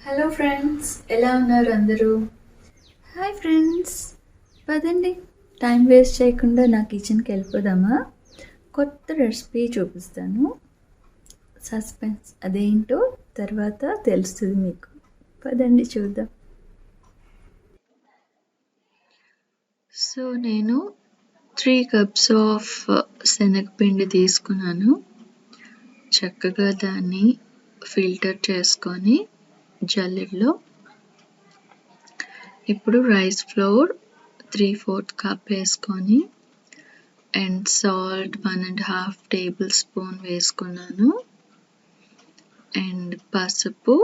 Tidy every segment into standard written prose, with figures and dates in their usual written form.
Hello friends, ఎలా ఉన్నారు అందరూ? హాయ్ ఫ్రెండ్స్, పదండి టైం వేస్ట్ చేయకుండా నా కిచెన్కి వెళ్ళిపోదామా? కొత్త రెసిపీ చూపిస్తాను. సస్పెన్స్ అదేంటో తర్వాత తెలుస్తుంది మీకు. పదండి చూద్దాం. సో నేను 3 కప్స్ ఆఫ్ శనగపిండి తీసుకున్నాను. చక్కగా దాన్ని ఫిల్టర్ చేసుకొని జల్లెడలో ఇప్పుడు రైస్ ఫ్లోర్ 3/4 కప్ వేసుకొని అండ్ సాల్ట్ 1.5 టేబుల్ స్పూన్ వేసుకున్నాను. అండ్ పసుపు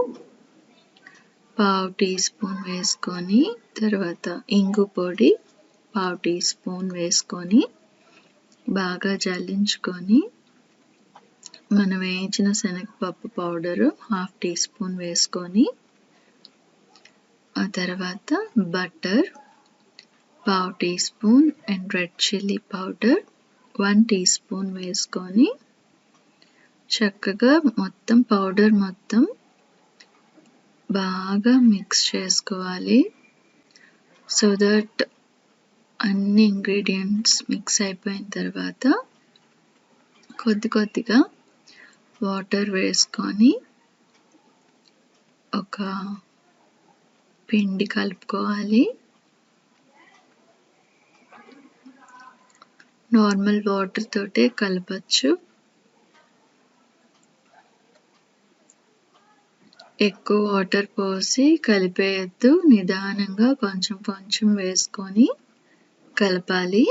1/2 టీ స్పూన్ వేసుకొని, తర్వాత ఇంగు పొడి 1/2 టీ స్పూన్ వేసుకొని బాగా జల్లించుకొని, మనం వేయించిన శనగపప్పు పౌడరు 1/2 టీ స్పూన్ వేసుకొని, ఆ తర్వాత butter 1/2 teaspoon and red chilli powder 1 teaspoon వేసుకొని చక్కగా మొత్తం పౌడర్ మొత్తం బాగా మిక్స్ చేసుకోవాలి. సో దట్ అన్ని ఇంగ్రీడియంట్స్ మిక్స్ అయిపోయిన తర్వాత కొద్దిగా వాటర్ వేసుకొని ఒక పిండి కలుపుకోవాలి. నార్మల్ వాటర్ తోటే కలపచ్చు. ఎక్కువ వాటర్ పోసి కలిపేయద్దు, నిదానంగా కొంచెం వేసుకొని కలపాలి.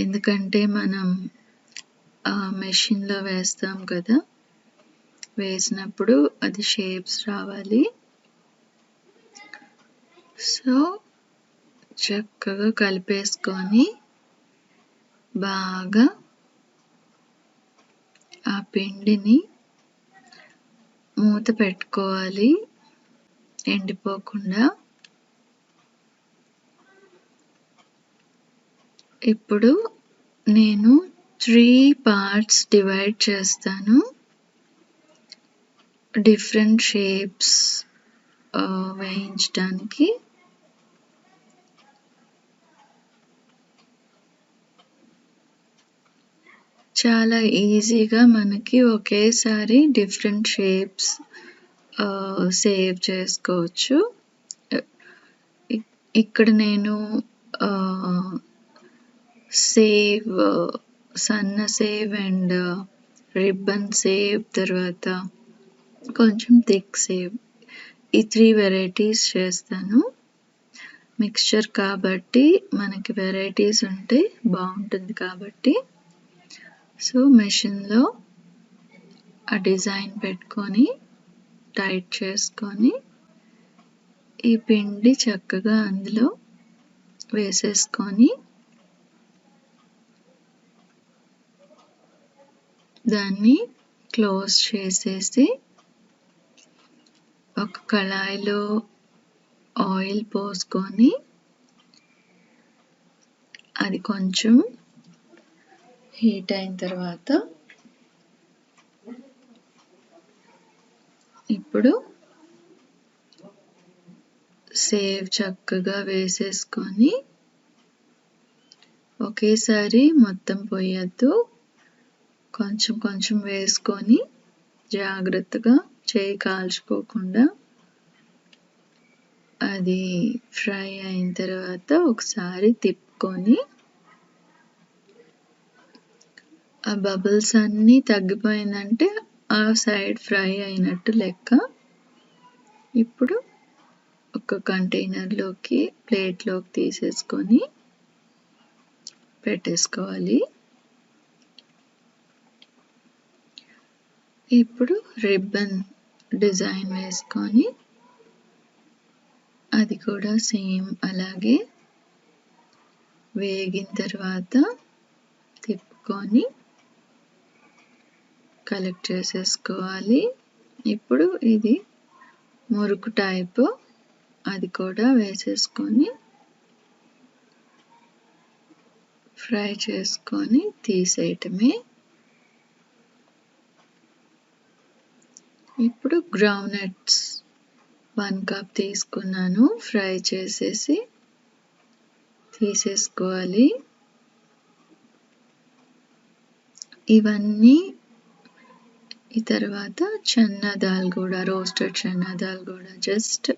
ఎందుకంటే మనం మెషిన్లో వేస్తాం కదా, వేసినప్పుడు అది షేప్స్ రావాలి. సో చక్కగా కలిపేసుకొని బాగా ఆ పిండిని మూత పెట్టుకోవాలి ఎండిపోకుండా. ఇప్పుడు నేను 3 పార్ట్స్ డివైడ్ చేస్తాను. డిఫరెంట్ షేప్స్ వేయించడానికి. చాలా ఈజీగా మనకి ఒకేసారి డిఫరెంట్ షేప్స్ సేవ్ చేసుకోవచ్చు. ఇక్కడ నేను సేవ్, సన్న సేవ్ అండ్ రిబ్బన్ సేవ్, తర్వాత కొంచెం థిక్ సేవ్, ఈ 3 వెరైటీస్ చేస్తాను. మిక్స్చర్ కాబట్టి మనకి వెరైటీస్ ఉంటే బాగుంటుంది కాబట్టి. సో మెషిన్లో ఆ డిజైన్ పెట్టుకొని టైట్ చేసుకొని ఈ పిండి చక్కగా అందులో వేసేసుకొని దాన్ని క్లోజ్ చేసేసి ఒక కళాయిలో ఆయిల్ పోసుకొని అది కొంచెం హీట్ అయిన తర్వాత ఇప్పుడు సేవ్ చక్కగా వేసేసుకొని ఒకేసారి మొత్తం పోయొద్దు, కొంచెం వేసుకొని జాగ్రత్తగా చేయి కాల్చుకోకుండా అది ఫ్రై అయిన తర్వాత ఒకసారి తిప్పుకొని ఆ బబుల్స్ అన్నీ తగ్గిపోయిందంటే ఆ సైడ్ ఫ్రై అయినట్టు లెక్క. ఇప్పుడు ఒక కంటైనర్లోకి ప్లేట్లోకి తీసేసుకొని పెట్టేసుకోవాలి. ఇప్పుడు రిబ్బన్ డిజైన్ వేసుకొని అది కూడా సేమ్ అలాగే వేగిన తర్వాత తిప్పుకొని కలెక్ట్ చేసేసుకోవాలి. ఇప్పుడు ఇది మురుకు టైపు, అది కూడా వేసేసుకొని ఫ్రై చేసుకొని తీసేయటమే. గ్రౌండ్ నట్స్ 1 కప్ తీసుకున్నాను. ఫ్రై చేసేసి తీసేసుకోవాలి. ఇవన్నీ ఈ తర్వాత చన్నా దాల్ కూడా, రోస్టెడ్ చన్నా దాల్ కూడా జస్ట్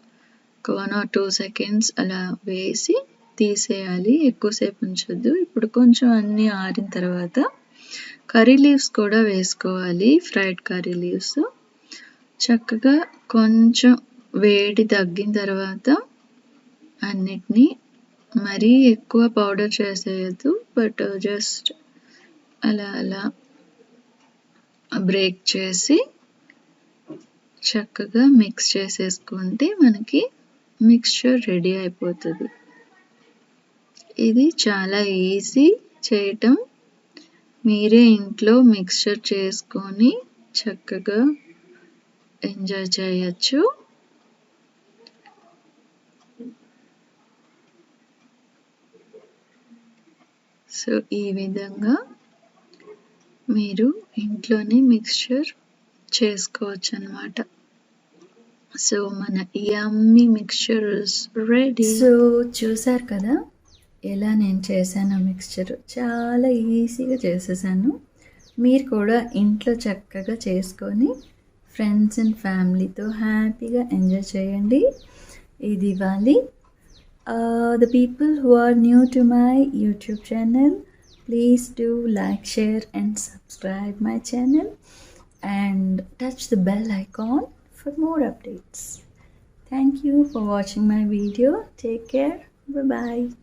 1 or 2 seconds అలా వేసి తీసేయాలి. ఎక్కువసేపు ఉంచొద్దు. ఇప్పుడు కొంచెం అన్నీ ఆరిన తర్వాత కర్రీ లీవ్స్ కూడా వేసుకోవాలి. ఫ్రైడ్ కర్రీ లీవ్స్ చక్కగా కొంచెం వేడి తగ్గిన తర్వాత అన్నిటినీ మరీ ఎక్కువ పౌడర్ చేసేయద్దు. బట్ జస్ట్ అలా అలా బ్రేక్ చేసి చక్కగా మిక్స్ చేసేసుకుంటే మనకి మిక్స్చర్ రెడీ అయిపోతుంది. ఇది చాలా ఈజీ చేయటం. మీరే ఇంట్లో మిక్స్చర్ చేసుకొని చక్కగా ఎంజాయ్ చేయొచ్చు. సో ఈ విధంగా మీరు ఇంట్లోనే మిక్స్చర్ చేసుకోవచ్చు అన్నమాట. సో మన యమ్మీ మిక్స్చర్ ఇస్ రెడీ. సో చూసారు కదా ఎలా నేను చేశాను మిక్స్చర్. చాలా ఈజీగా చేసేసాను. మీరు కూడా ఇంట్లో చక్కగా చేసుకొని ఫ్రెండ్స్ అండ్ ఫ్యామిలీతో హ్యాపీగా ఎంజాయ్ చేయండి ఈ Diwali. The people who are new to my YouTube channel, please do like, share and subscribe my channel and touch the bell icon for more updates. Thank you for watching my video. Take care. Bye bye.